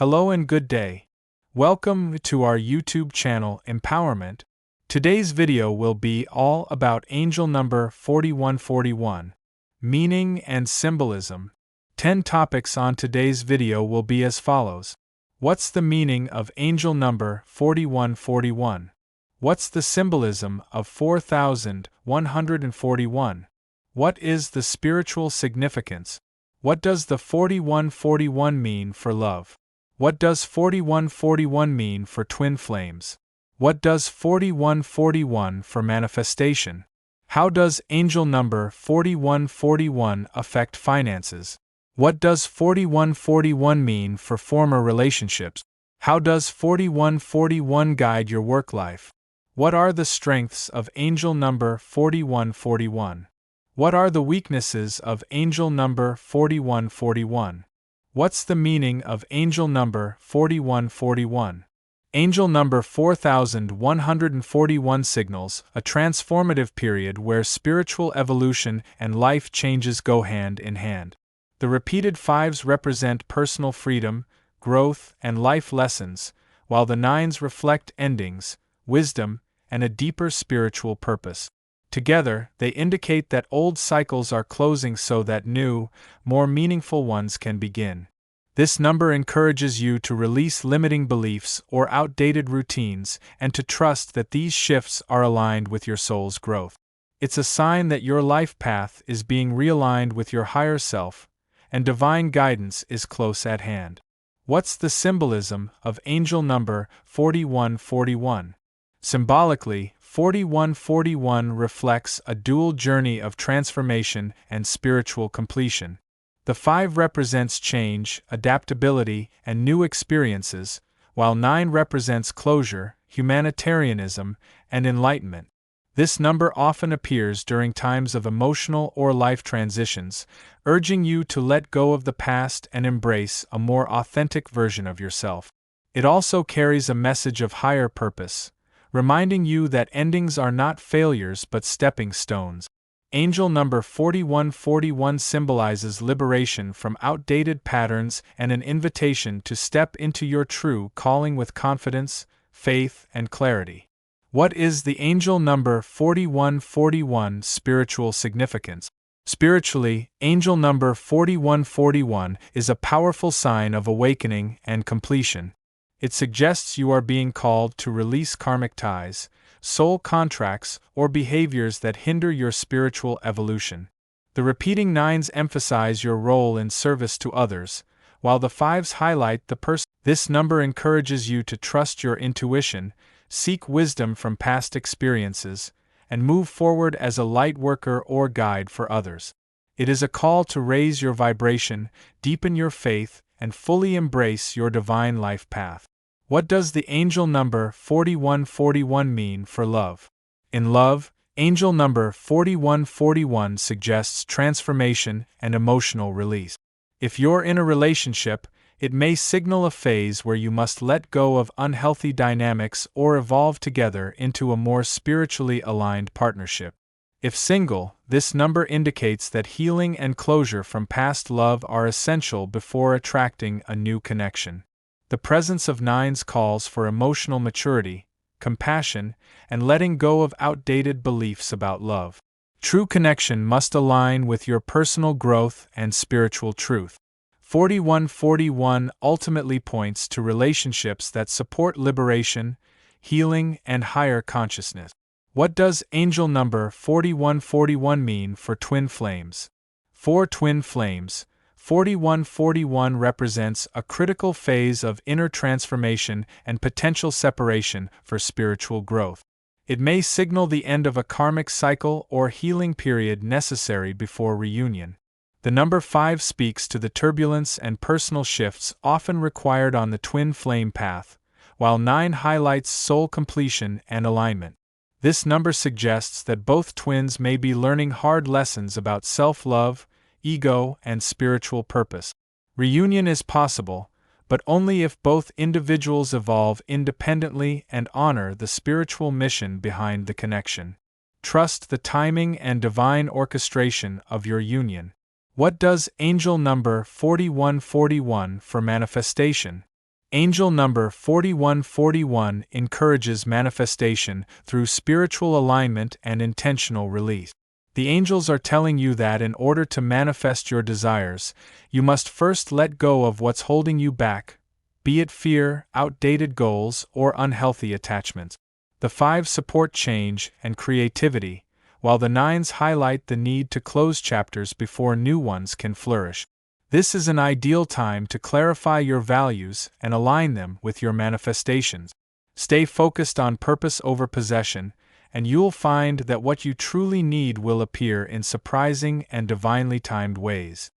Hello and good day. Welcome to our YouTube channel Empowerment. Today's video will be all about angel number 4141, meaning and symbolism. 10 topics on today's video will be as follows. What's the meaning of angel number 4141? What's the symbolism of 4141? What is the spiritual significance? What does the 4141 mean for love? What does 4141 mean for twin flames? What does 4141 for manifestation? How does angel number 4141 affect finances? What does 4141 mean for former relationships? How does 4141 guide your work life? What are the strengths of angel number 4141? What are the weaknesses of angel number 4141? What's the meaning of angel number 4141? Angel number 4141 signals a transformative period where spiritual evolution and life changes go hand in hand. The repeated fives represent personal freedom, growth, and life lessons, while the nines reflect endings, wisdom, and a deeper spiritual purpose. Together, they indicate that old cycles are closing so that new, more meaningful ones can begin. This number encourages you to release limiting beliefs or outdated routines and to trust that these shifts are aligned with your soul's growth. It's a sign that your life path is being realigned with your higher self, and divine guidance is close at hand. What's the symbolism of angel number 4141? Symbolically, 4141 reflects a dual journey of transformation and spiritual completion. The 5 represents change, adaptability, and new experiences, while 9 represents closure, humanitarianism, and enlightenment. This number often appears during times of emotional or life transitions, urging you to let go of the past and embrace a more authentic version of yourself. It also carries a message of higher purpose, reminding you that endings are not failures but stepping stones. Angel number 4141 symbolizes liberation from outdated patterns and an invitation to step into your true calling with confidence, faith, and clarity. What is the angel number 4141 spiritual significance? Spiritually, angel number 4141 is a powerful sign of awakening and completion. It suggests you are being called to release karmic ties, soul contracts, or behaviors that hinder your spiritual evolution. The repeating nines emphasize your role in service to others, while the fives highlight the person. This number encourages you to trust your intuition, seek wisdom from past experiences, and move forward as a light worker or guide for others. It is a call to raise your vibration, deepen your faith, and fully embrace your divine life path. What does the angel number 4141 mean for love? In love, angel number 4141 suggests transformation and emotional release. If you're in a relationship, it may signal a phase where you must let go of unhealthy dynamics or evolve together into a more spiritually aligned partnership. If single, this number indicates that healing and closure from past love are essential before attracting a new connection. The presence of nines calls for emotional maturity, compassion, and letting go of outdated beliefs about love. True connection must align with your personal growth and spiritual truth. 4141 ultimately points to relationships that support liberation, healing, and higher consciousness. What does angel number 4141 mean for twin flames? For twin flames, 4141 represents a critical phase of inner transformation and potential separation for spiritual growth. It may signal the end of a karmic cycle or healing period necessary before reunion. The number 5 speaks to the turbulence and personal shifts often required on the twin flame path, while 9 highlights soul completion and alignment. This number suggests that both twins may be learning hard lessons about self-love, ego, and spiritual purpose. Reunion is possible, but only if both individuals evolve independently and honor the spiritual mission behind the connection. Trust the timing and divine orchestration of your union. What does angel number 4141 for manifestation? Angel number 4141 encourages manifestation through spiritual alignment and intentional release. The angels are telling you that in order to manifest your desires, you must first let go of what's holding you back, be it fear, outdated goals, or unhealthy attachments. The 5 support change and creativity, while the 9s highlight the need to close chapters before new ones can flourish. This is an ideal time to clarify your values and align them with your manifestations. Stay focused on purpose over possession, and you'll find that what you truly need will appear in surprising and divinely timed ways.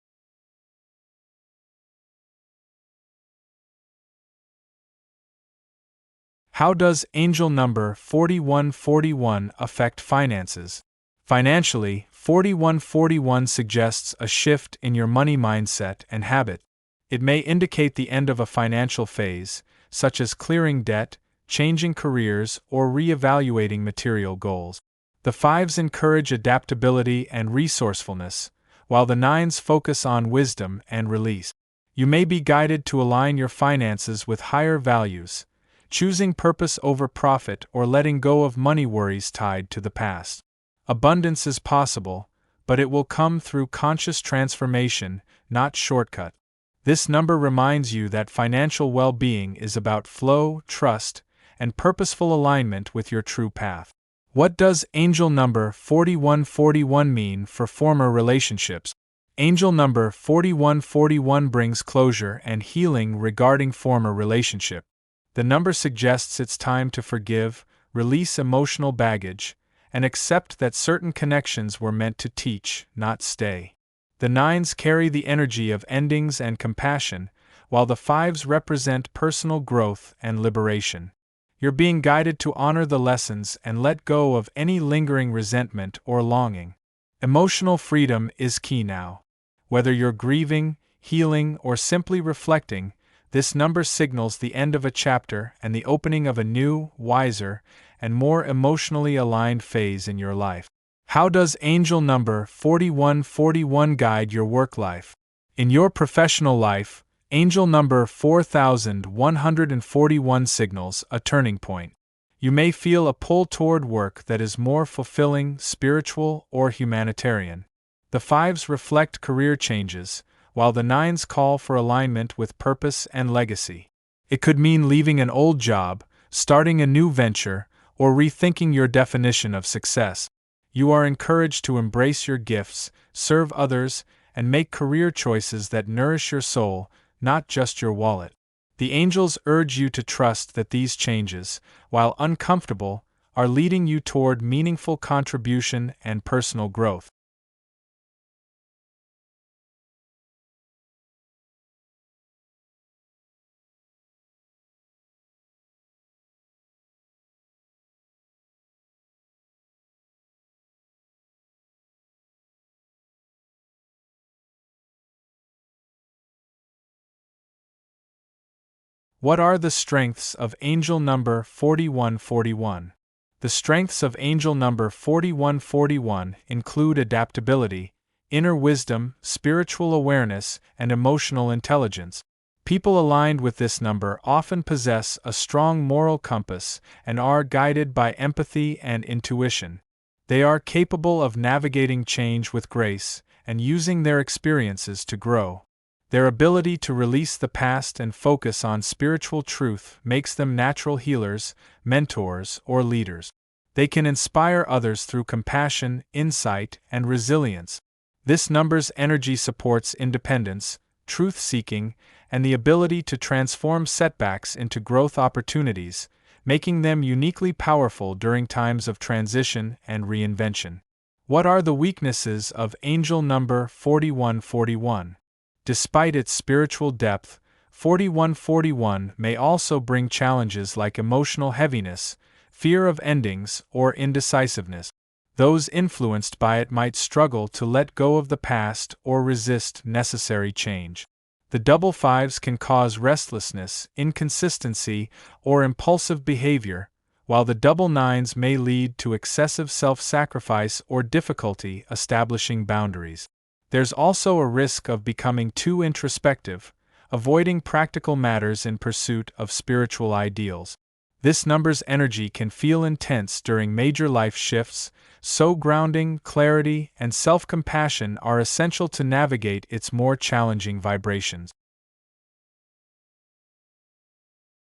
How does angel number 4141 affect finances? Financially, 4141 suggests a shift in your money mindset and habit. It may indicate the end of a financial phase, such as clearing debt, changing careers, or reevaluating material goals. The 5s encourage adaptability and resourcefulness, while the 9s focus on wisdom and release. You may be guided to align your finances with higher values, choosing purpose over profit or letting go of money worries tied to the past. Abundance is possible, but it will come through conscious transformation, not shortcut. This number reminds you that financial well-being is about flow, trust, and purposeful alignment with your true path. What does angel number 4141 mean for former relationships? Angel number 4141 brings closure and healing regarding former relationship. The number suggests it's time to forgive, release emotional baggage, and accept that certain connections were meant to teach, not stay. The 9s carry the energy of endings and compassion, while the 5s represent personal growth and liberation. You're being guided to honor the lessons and let go of any lingering resentment or longing. Emotional freedom is key now. Whether you're grieving, healing, or simply reflecting, this number signals the end of a chapter and the opening of a new, wiser, and more emotionally aligned phase in your life. How does angel number 4141 guide your work life? In your professional life, angel number 4141 signals a turning point. You may feel a pull toward work that is more fulfilling, spiritual, or humanitarian. The 5s reflect career changes, while the 9s call for alignment with purpose and legacy. It could mean leaving an old job, starting a new venture, or rethinking your definition of success. You are encouraged to embrace your gifts, serve others, and make career choices that nourish your soul, not just your wallet. The angels urge you to trust that these changes, while uncomfortable, are leading you toward meaningful contribution and personal growth. What are the strengths of angel number 4141? The strengths of angel number 4141 include adaptability, inner wisdom, spiritual awareness, and emotional intelligence. People aligned with this number often possess a strong moral compass and are guided by empathy and intuition. They are capable of navigating change with grace and using their experiences to grow. Their ability to release the past and focus on spiritual truth makes them natural healers, mentors, or leaders. They can inspire others through compassion, insight, and resilience. This number's energy supports independence, truth-seeking, and the ability to transform setbacks into growth opportunities, making them uniquely powerful during times of transition and reinvention. What are the weaknesses of angel number 4141? Despite its spiritual depth, 4141 may also bring challenges like emotional heaviness, fear of endings, or indecisiveness. Those influenced by it might struggle to let go of the past or resist necessary change. The double 5s can cause restlessness, inconsistency, or impulsive behavior, while the double 9s may lead to excessive self-sacrifice or difficulty establishing boundaries. There's also a risk of becoming too introspective, avoiding practical matters in pursuit of spiritual ideals. This number's energy can feel intense during major life shifts, so grounding, clarity, and self-compassion are essential to navigate its more challenging vibrations.